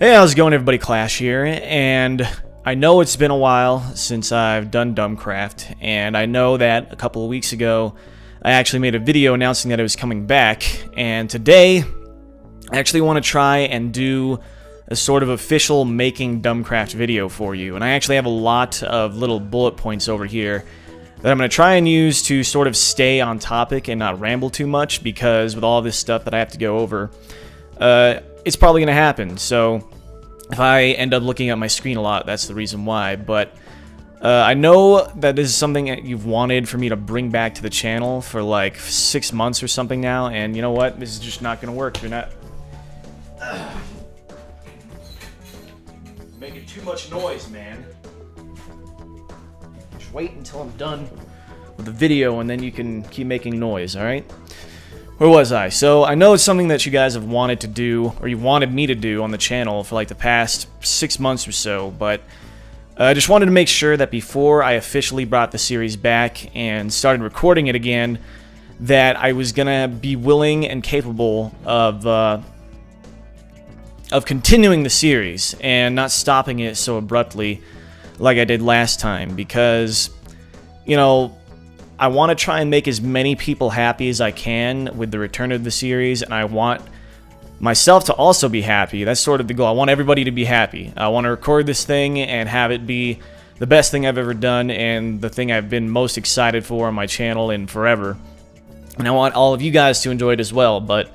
Hey, how's it going, everybody? Clash here, and I know it's been a while since I've done DumbCraft, and I know that a couple of weeks ago I actually made a video announcing that it was coming back, and today I actually want to try and do a sort of official making DumbCraft video for you, and I actually have a lot of little bullet points over here that I'm going to try and use to sort of stay on topic and not ramble too much, because with all this stuff that I have to go over, it's probably going to happen. So if I end up looking at my screen a lot, that's the reason why. But I know that this is something that you've wanted for me to bring back to the channel for like 6 months or something now, and you know what? This is just not going to work. You're not making too much noise, man. Just wait until I'm done with the video, and then you can keep making noise, alright? Where was I? So, I know it's something that you guys have wanted to do, or you wanted me to do on the channel for like the past 6 months or so, but I just wanted to make sure that before I officially brought the series back and started recording it again, that I was gonna be willing and capable of continuing the series and not stopping it so abruptly like I did last time, because, you know, I want to try and make as many people happy as I can with the return of the series, and I want myself to also be happy. That's sort of the goal. I want everybody to be happy. I want to record this thing and have it be the best thing I've ever done and the thing I've been most excited for on my channel in forever. And I want all of you guys to enjoy it as well, but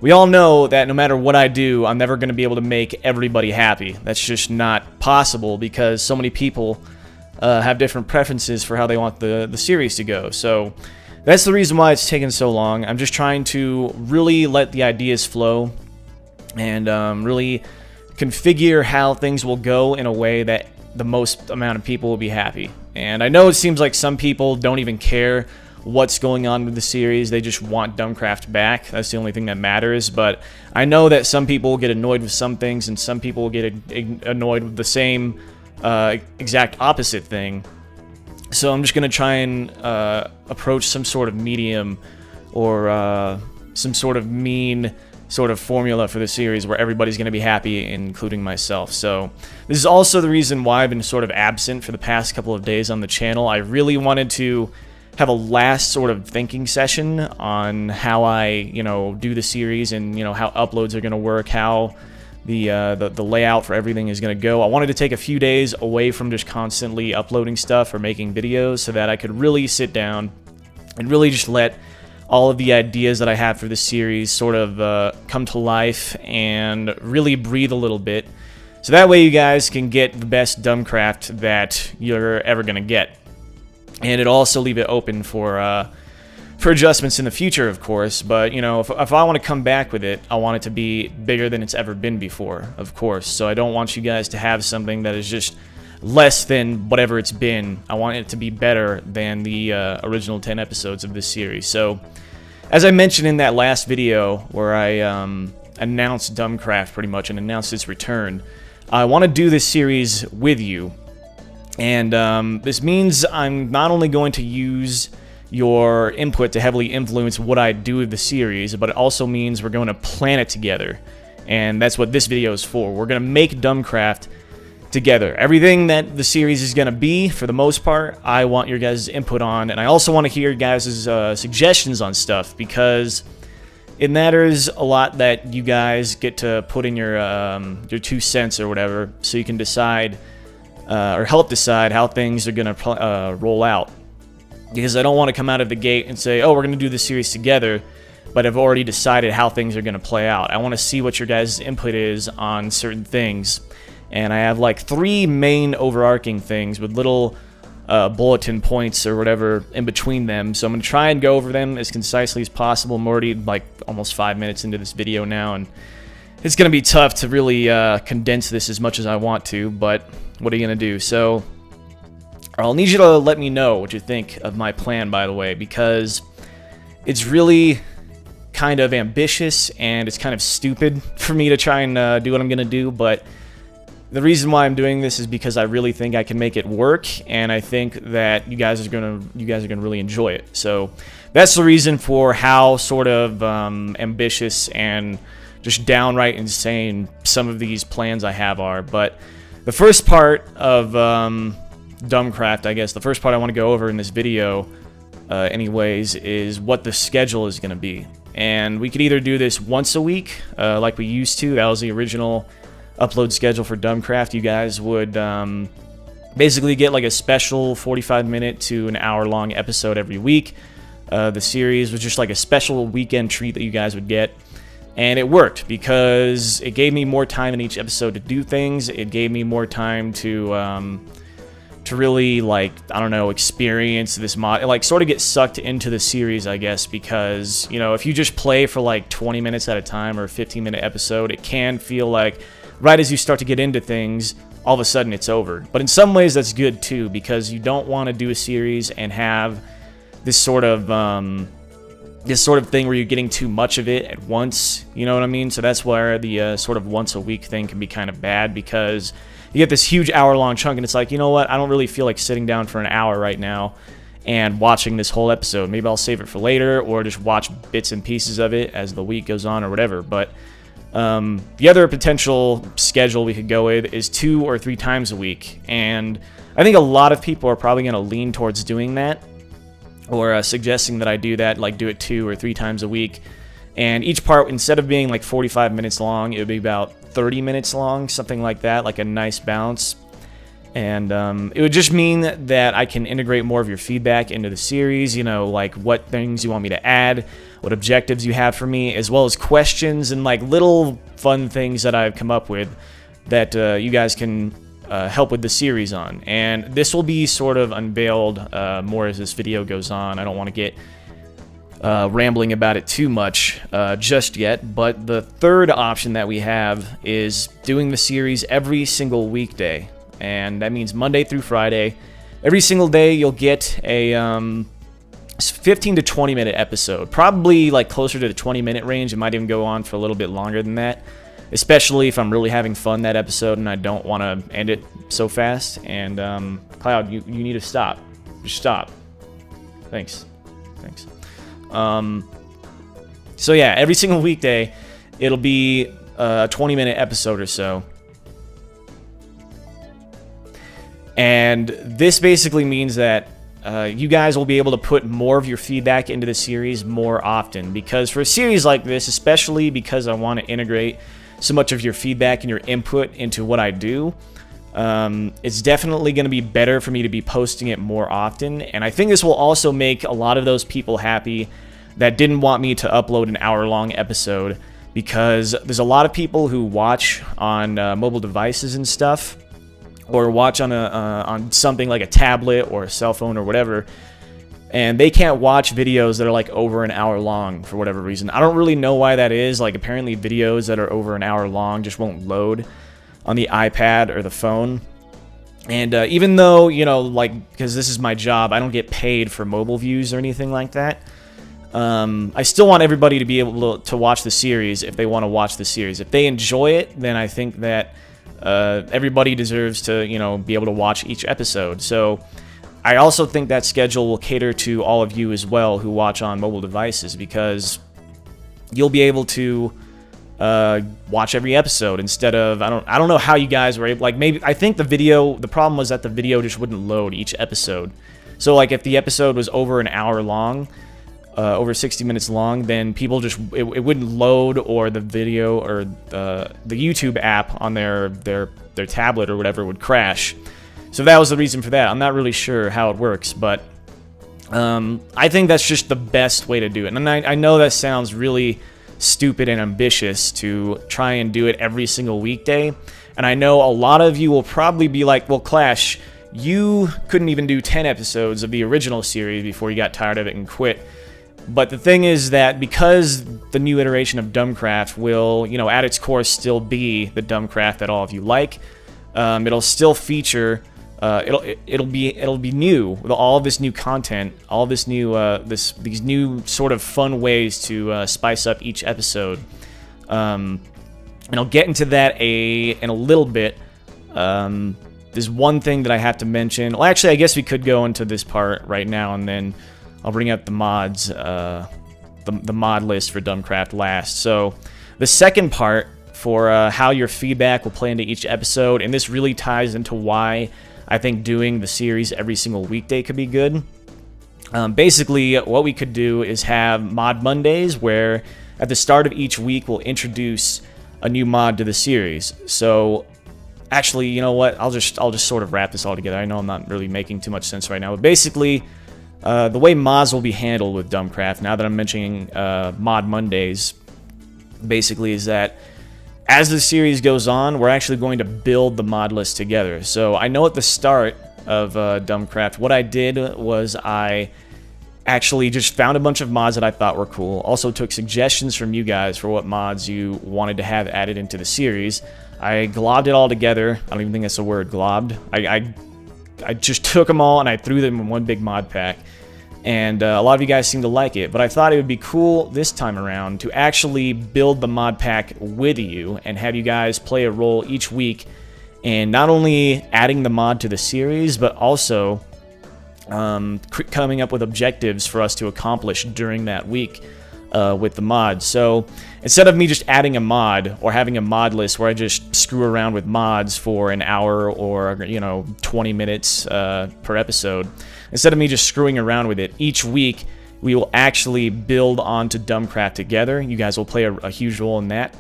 we all know that no matter what I do, I'm never going to be able to make everybody happy. That's just not possible, because so many people have different preferences for how they want the series to go. So that's the reason why it's taken so long. I'm just trying to really let the ideas flow and really configure how things will go in a way that the most amount of people will be happy. And I know it seems like some people don't even care what's going on with the series. They just want DumbCraft back. That's the only thing that matters. But I know that some people will get annoyed with some things, and some people will get annoyed with the same exact opposite thing. So I'm just gonna try and approach some sort of medium, or some sort of mean sort of formula for the series where everybody's gonna be happy, including myself. So this is also the reason why I've been sort of absent for the past couple of days on the channel. I really wanted to have a last sort of thinking session on how I, you know, do the series, and you know how uploads are gonna work, how the layout for everything is going to go. I wanted to take a few days away from just constantly uploading stuff or making videos, so that I could really sit down and really just let all of the ideas that I have for this series sort of come to life and really breathe a little bit, so that way you guys can get the best DumbCraft that you're ever going to get. And it'll also leave it open for adjustments in the future, of course. But, you know, if I want to come back with it, I want it to be bigger than it's ever been before, of course. So I don't want you guys to have something that is just less than whatever it's been. I want it to be better than the original 10 episodes of this series. So, as I mentioned in that last video where I announced DumbCraft pretty much and announced its return, I want to do this series with you. And this means I'm not only going to use your input to heavily influence what I do with the series, but it also means we're going to plan it together. And that's what this video is for. We're going to make DumbCraft together. Everything that the series is going to be, for the most part, I want your guys' input on. And I also want to hear your guys' suggestions on stuff, because it matters a lot that you guys get to put in your 2 cents or whatever, so you can decide, or help decide how things are going to roll out. Because I don't want to come out of the gate and say, oh, we're going to do this series together, but I've already decided how things are going to play out. I want to see what your guys' input is on certain things. And I have like 3 main overarching things with little bulletin points or whatever in between them. So I'm going to try and go over them as concisely as possible. I'm already like almost 5 minutes into this video now, and it's going to be tough to really condense this as much as I want to, but what are you going to do? So I'll need you to let me know what you think of my plan, by the way, because it's really kind of ambitious and it's kind of stupid for me to try and do what I'm going to do, but the reason why I'm doing this is because I really think I can make it work, and I think that you guys are gonna really enjoy it. So that's the reason for how sort of ambitious and just downright insane some of these plans I have are. But the first part of DumbCraft, I guess, the first part I want to go over in this video, anyways, is what the schedule is going to be. And we could either do this once a week, like we used to. That was the original upload schedule for DumbCraft. You guys would basically get like a special 45-minute to an hour-long episode every week. The series was just like a special weekend treat that you guys would get. And it worked because it gave me more time in each episode to do things. It gave me more time to really, like, I don't know, experience this mod, like, sort of get sucked into the series, I guess, because, you know, if you just play for like 20 minutes at a time or a 15-minute episode, it can feel like right as you start to get into things, all of a sudden it's over. But in some ways that's good too, because you don't want to do a series and have this sort of thing where you're getting too much of it at once, you know what I mean? So that's where the sort of once a week thing can be kind of bad, because you get this huge hour-long chunk, and it's like, you know what, I don't really feel like sitting down for an hour right now and watching this whole episode. Maybe I'll save it for later, or just watch bits and pieces of it as the week goes on or whatever. But the other potential schedule we could go with is 2 or 3 times a week, and I think a lot of people are probably going to lean towards doing that, or suggesting that I do that, like do it 2 or 3 times a week. And each part, instead of being like 45 minutes long, it would be about 30 minutes long, something like that, like a nice balance. And it would just mean that I can integrate more of your feedback into the series, you know, like what things you want me to add, what objectives you have for me, as well as questions and like little fun things that I've come up with that you guys can help with the series on. And this will be sort of unveiled more as this video goes on. I don't want to get rambling about it too much just yet, but the third option that we have is doing the series every single weekday, and that means Monday through Friday. Every single day you'll get a 15 to 20 minute episode, probably like closer to the 20-minute range. It might even go on for a little bit longer than that, especially if I'm really having fun that episode and I don't want to end it so fast. And Cloud, you need to stop. Just stop. Thanks. So yeah, every single weekday it'll be a 20-minute episode or so. And this basically means that you guys will be able to put more of your feedback into the series more often, because for a series like this, especially because I want to integrate so much of your feedback and your input into what I do, it's definitely going to be better for me to be posting it more often. And I think this will also make a lot of those people happy that didn't want me to upload an hour-long episode, because there's a lot of people who watch on mobile devices and stuff, or watch on something like a tablet or a cell phone or whatever, and they can't watch videos that are like over an hour long for whatever reason. I don't really know why that is. Like, apparently videos that are over an hour long just won't load on the iPad or the phone. And even though, you know, like, because this is my job, I don't get paid for mobile views or anything like that, I still want everybody to be able to watch the series if they want to watch the series. If they enjoy it, then I think that everybody deserves to, you know, be able to watch each episode. So I also think that schedule will cater to all of you as well who watch on mobile devices, because you'll be able to watch every episode instead of, I don't know how you guys were able, like, maybe, I think the problem was that the video just wouldn't load each episode. So like if the episode was over an hour long, over 60 minutes long, then people just, it wouldn't load, or the video or the YouTube app on their tablet or whatever would crash. So that was the reason for that. I'm not really sure how it works, but I think that's just the best way to do it. And I know that sounds really stupid and ambitious to try and do it every single weekday, and I know a lot of you will probably be like, well, Clash, you couldn't even do 10 episodes of the original series before you got tired of it and quit. But the thing is that because the new iteration of DumbCraft will, you know, at its core still be the DumbCraft that all of you like, it'll still feature, it'll be new with all of this new content, all this new these new sort of fun ways to spice up each episode. And I'll get into that in a little bit. There's one thing that I have to mention. Well, actually, I guess we could go into this part right now, and then I'll bring up the mods, the mod list for DumbCraft last. So The second part for how your feedback will play into each episode, and this really ties into why I think doing the series every single weekday could be good. Basically, what we could do is have Mod Mondays, where at the start of each week we'll introduce a new mod to the series. So, actually, you know what? I'll just sort of wrap this all together. I know I'm not really making too much sense right now, but basically, the way mods will be handled with DumbCraft, now that I'm mentioning Mod Mondays, basically is that as the series goes on, we're actually going to build the mod list together. So I know at the start of DumbCraft, what I did was I actually just found a bunch of mods that I thought were cool. Also took suggestions from you guys for what mods you wanted to have added into the series. I globbed it all together. I don't even think that's a word, globbed. I just took them all and I threw them in one big mod pack. And a lot of you guys seem to like it, but I thought it would be cool this time around to actually build the mod pack with you and have you guys play a role each week in not only adding the mod to the series, but also coming up with objectives for us to accomplish during that week with the mod. So instead of me just adding a mod or having a mod list where I just screw around with mods for an hour or 20 minutes per episode, instead of me just screwing around with it, each week we will actually build onto DumbCraft together. You guys will play a huge role in that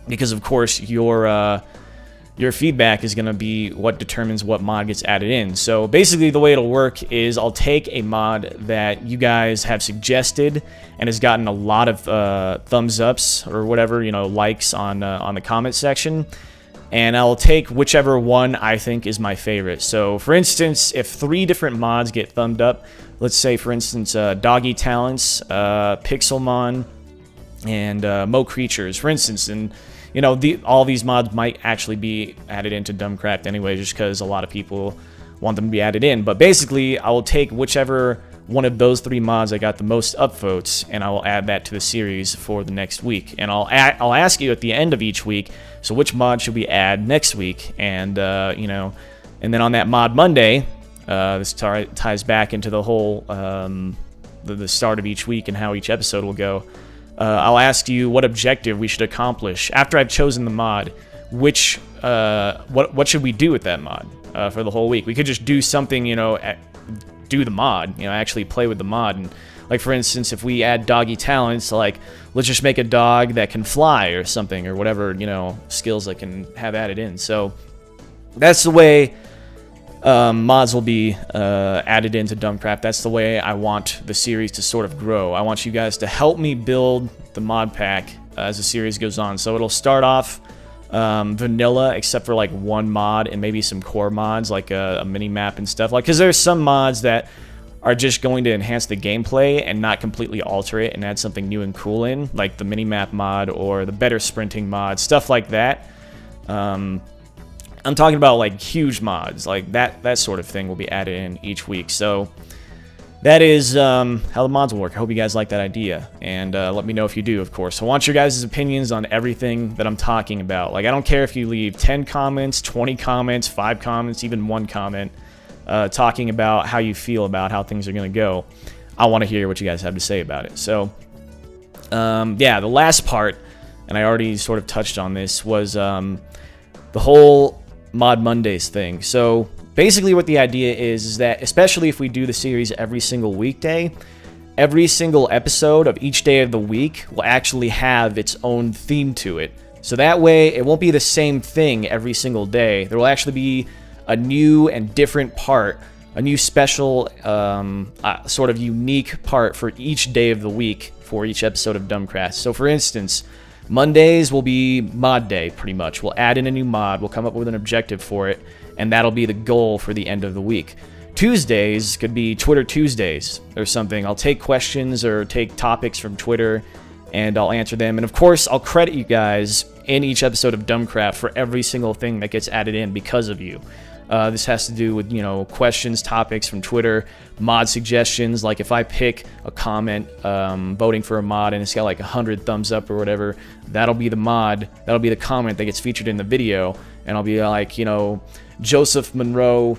because, of course, your feedback is going to be what determines what mod gets added in. So basically the way it'll work is I'll take a mod that you guys have suggested and has gotten a lot of thumbs ups or whatever, likes on the comment section, and I'll take whichever one I think is my favorite. So for instance, if 3 different mods get thumbed up, let's say for instance Doggy Talents, Pixelmon, and Mo Creatures, for instance, and all these mods might actually be added into DumbCraft anyway, just because a lot of people want them to be added in. But basically, I will take whichever one of those 3 mods that got the most upvotes, and I will add that to the series for the next week. And I'll ask you at the end of each week, so which mod should we add next week? And and then on that Mod Monday, this ties back into the whole the start of each week and how each episode will go. I'll ask you what objective we should accomplish after I've chosen the mod. What should we do with that mod for the whole week? We could just do something, do the mod, actually play with the mod. And like for instance, if we add Doggy Talents, like let's just make a dog that can fly or something, or whatever skills that can have added in. So that's the way mods will be added into DumbCraft. That's the way I want the series to sort of grow. I want you guys to help me build the mod pack as the series goes on. So it'll start off vanilla, except for like one mod and maybe some core mods like a mini map and stuff. Like, because there's some mods that are just going to enhance the gameplay and not completely alter it and add something new and cool in, like the mini map mod or the better sprinting mod, stuff like that. I'm talking about like huge mods, like that sort of thing will be added in each week. So that is how the mods will work. I hope you guys like that idea, and let me know if you do, of course. I want your guys' opinions on everything that I'm talking about. Like, I don't care if you leave 10 comments, 20 comments, 5 comments, even 1 comment talking about how you feel about how things are going to go. I want to hear what you guys have to say about it. So yeah, the last part, and I already sort of touched on this, was the whole Mod Mondays thing. So basically what the idea is that, especially if we do the series every single weekday, every single episode of each day of the week will actually have its own theme to it. So that way it won't be the same thing every single day. There will actually be a new and different part, a new special sort of unique part for each day of the week for each episode of DumbCraft. So for instance, Mondays will be mod day, pretty much. We'll add in a new mod, we'll come up with an objective for it, and that'll be the goal for the end of the week. Tuesdays could be Twitter Tuesdays or something. I'll take questions or take topics from Twitter, and I'll answer them. And of course, I'll credit you guys in each episode of DumbCraft for every single thing that gets added in because of you. This has to do with, questions, topics from Twitter, mod suggestions. Like if I pick a comment voting for a mod and it's got like 100 thumbs up or whatever, that'll be the mod, that'll be the comment that gets featured in the video. And I'll be like, Joseph Monroe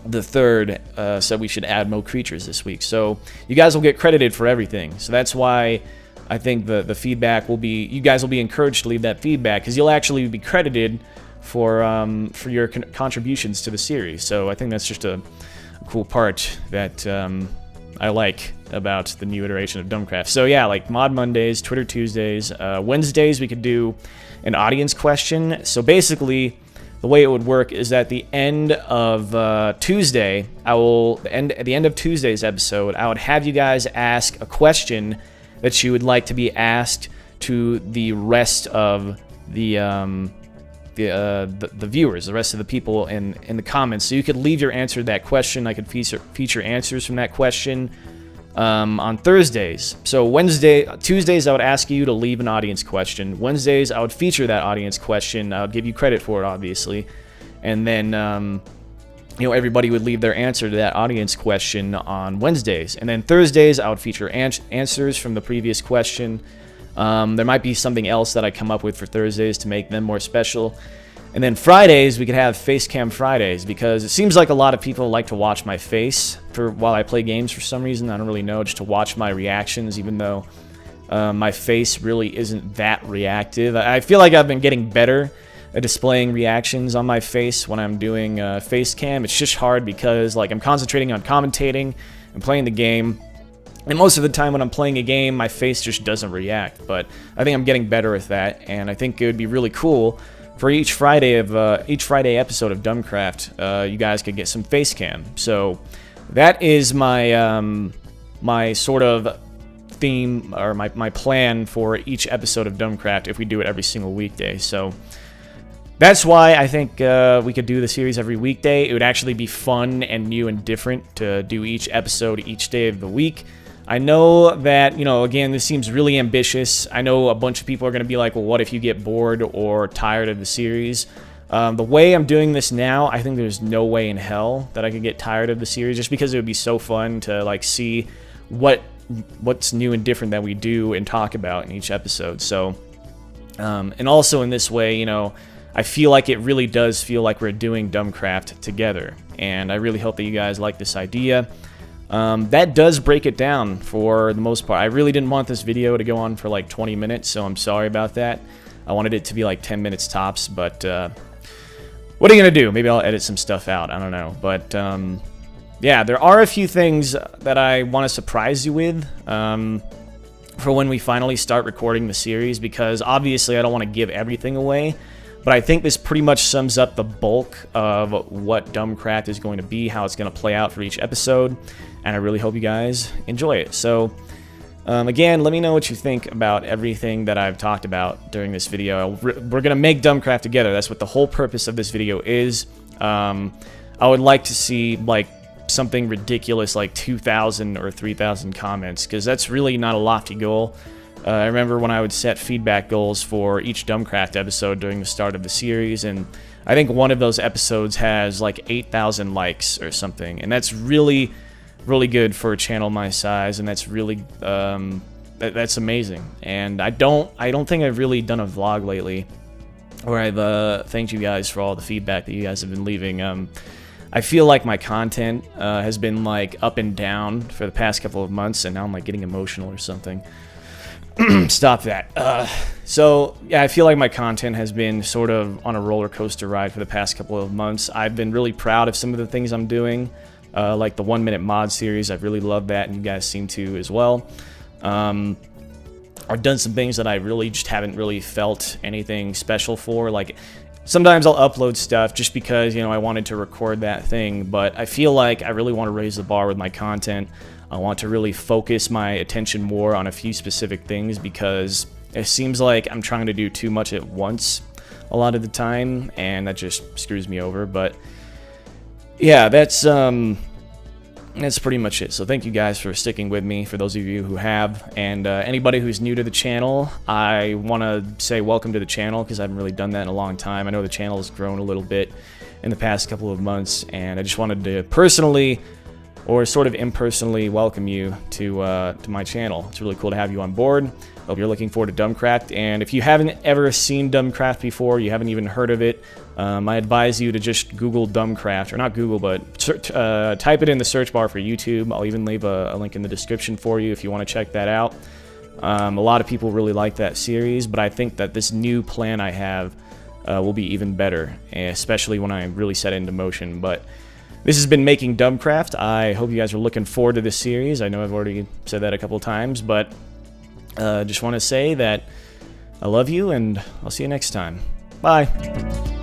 the third said we should add Mo Creatures this week. So you guys will get credited for everything. So that's why I think the feedback will be, you guys will be encouraged to leave that feedback, because you'll actually be credited for your contributions to the series. So I think that's just a cool part that I like about the new iteration of DumbCraft. So yeah, like Mod Mondays, Twitter Tuesdays, Wednesdays we could do an audience question. So basically, the way it would work is at the end of Tuesday, at the end of Tuesday's episode, I would have you guys ask a question that you would like to be asked to the rest of the viewers, the rest of the people in the comments. So you could leave your answer to that question. I could feature answers from that question on Thursdays. So Tuesdays I would ask you to leave an audience question. Wednesdays I would feature that audience question. I would give you credit for it, obviously, and then everybody would leave their answer to that audience question on Wednesdays. And then Thursdays I would feature answers from the previous question. There might be something else that I come up with for Thursdays to make them more special. And then Fridays, we could have Facecam Fridays, because it seems like a lot of people like to watch my face while I play games for some reason. I don't really know, just to watch my reactions, even though my face really isn't that reactive. I feel like I've been getting better at displaying reactions on my face when I'm doing Facecam. It's just hard because I'm concentrating on commentating and playing the game. And most of the time when I'm playing a game, my face just doesn't react. But I think I'm getting better at that, and I think it would be really cool for each Friday episode of DumbCraft, you guys could get some face cam. So that is my my sort of theme, or my plan for each episode of DumbCraft if we do it every single weekday. So that's why I think we could do the series every weekday. It would actually be fun and new and different to do each episode each day of the week. I know that, again, this seems really ambitious. I know a bunch of people are going to be like, well, what if you get bored or tired of the series? The way I'm doing this now, I think there's no way in hell that I could get tired of the series, just because it would be so fun to see what's new and different that we do and talk about in each episode. So, and also in this way, I feel like it really does feel like we're doing DumbCraft together, and I really hope that you guys like this idea. That does break it down for the most part. I really didn't want this video to go on for 20 minutes, so I'm sorry about that. I wanted it to be 10 minutes tops, but what are you gonna do? Maybe I'll edit some stuff out, I don't know. But yeah, there are a few things that I want to surprise you with for when we finally start recording the series, because obviously I don't want to give everything away. But I think this pretty much sums up the bulk of what DumbCraft is going to be, how it's going to play out for each episode, and I really hope you guys enjoy it. So, again, let me know what you think about everything that I've talked about during this video. We're going to make DumbCraft together. That's what the whole purpose of this video is. I would like to see, something ridiculous like 2,000 or 3,000 comments, because that's really not a lofty goal. I remember when I would set feedback goals for each DumbCraft episode during the start of the series, and I think one of those episodes has 8,000 likes or something, and that's really, really good for a channel my size, and that's really, that's amazing. And I don't think I've really done a vlog lately where I've thanked you guys for all the feedback that you guys have been leaving. I feel like my content has been up and down for the past couple of months, and now I'm getting emotional or something. Stop that. So, yeah, I feel like my content has been sort of on a roller coaster ride for the past couple of months. I've been really proud of some of the things I'm doing, like the 1 Minute Mod series. I've really loved that, and you guys seem to as well. I've done some things that I really just haven't really felt anything special for. Sometimes I'll upload stuff just because, I wanted to record that thing, but I feel like I really want to raise the bar with my content. I want to really focus my attention more on a few specific things, because it seems like I'm trying to do too much at once a lot of the time, and that just screws me over. But yeah, that's pretty much it. So thank you guys for sticking with me, for those of you who have, and anybody who's new to the channel, I want to say welcome to the channel, because I haven't really done that in a long time. I know the channel has grown a little bit in the past couple of months, and I just wanted to personally, or sort of impersonally, welcome you to my channel. It's really cool to have you on board. Hope you're looking forward to DumbCraft, and if you haven't ever seen DumbCraft before, you haven't even heard of it, I advise you to just Google DumbCraft, or not Google, but type it in the search bar for YouTube. I'll even leave a link in the description for you if you want to check that out. A lot of people really like that series, but I think that this new plan I have will be even better, especially when I really set it into motion. But this has been Making DumbCraft. I hope you guys are looking forward to this series. I know I've already said that a couple times, but just want to say that I love you, and I'll see you next time. Bye.